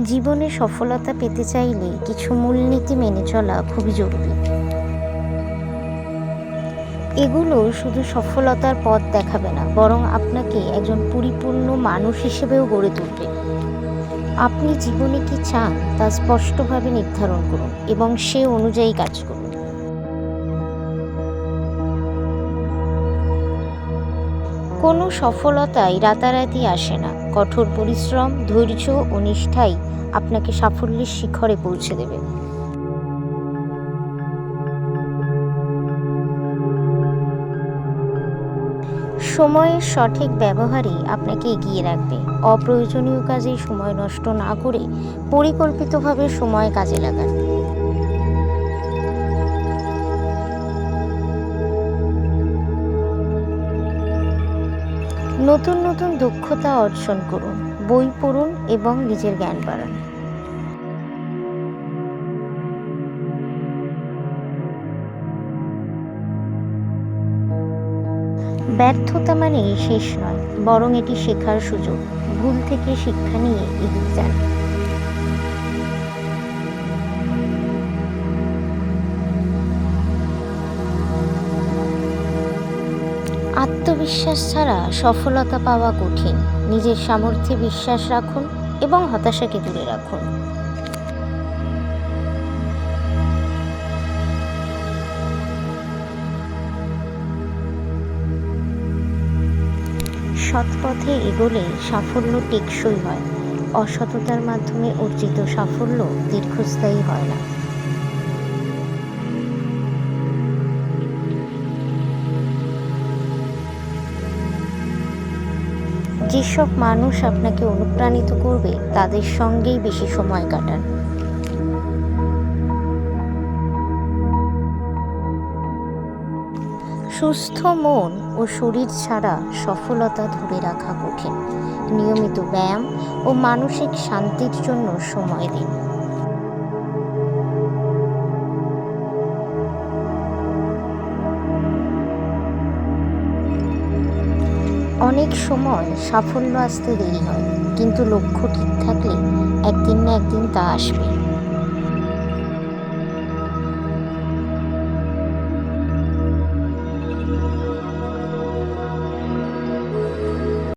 জীবনে সফলতা পেতে চাইলে কিছু মূলনীতি মেনে চলা খুবই জরুরি। এগুলো শুধু সফলতার পথ দেখাবে না, বরং আপনাকে একজন পরিপূর্ণ মানুষ হিসেবেও গড়ে তুলবে। আপনি জীবনে কি চান তা স্পষ্টভাবে নির্ধারণ করুন এবং সে অনুযায়ী কাজ করুন। কোনো সফলতাই রাতারাতি আসে না। কঠোর পরিশ্রম, ধৈর্য ও নিষ্ঠাই আপনাকে সাফল্যের শিখরে পৌঁছে দেবে। সময়ের সঠিক ব্যবহারই আপনাকে এগিয়ে রাখবে। অপ্রয়োজনীয় কাজে সময় নষ্ট না করে পরিকল্পিতভাবে সময় কাজে লাগান। নতুন নতুন দক্ষতা অর্জন করুন, বই পড়ুন এবং নিজের জ্ঞান বাড়ান। ব্যর্থতা মানে শেষ নয়, বরং এটি শেখার সুযোগ। ভুল থেকে শিক্ষা নিয়ে এগিয়ে যান। আত্মবিশ্বাস ছাড়া সফলতা পাওয়া কঠিন। নিজের সামর্থ্যে বিশ্বাস রাখুন এবং হতাশাকে দূরে রাখুন। সৎ পথে এগোলে সাফল্য টেকসই হয়। অসততার মাধ্যমে অর্জিত সাফল্য দীর্ঘস্থায়ী হয় না। যেসব মানুষ আপনাকে অনুপ্রাণিত করবে তাদের সঙ্গেই বেশি সময় কাটান। সুস্থ মন ও শরীর ছাড়া সফলতা ধরে রাখা কঠিন। নিয়মিত ব্যায়াম ও মানসিক শান্তির জন্য সময় দিন। অনেক সময় সাফল্য আসতে দেরি হয়, কিন্তু লক্ষ্য ঠিক থাকলে একদিন না একদিন তা আসবে।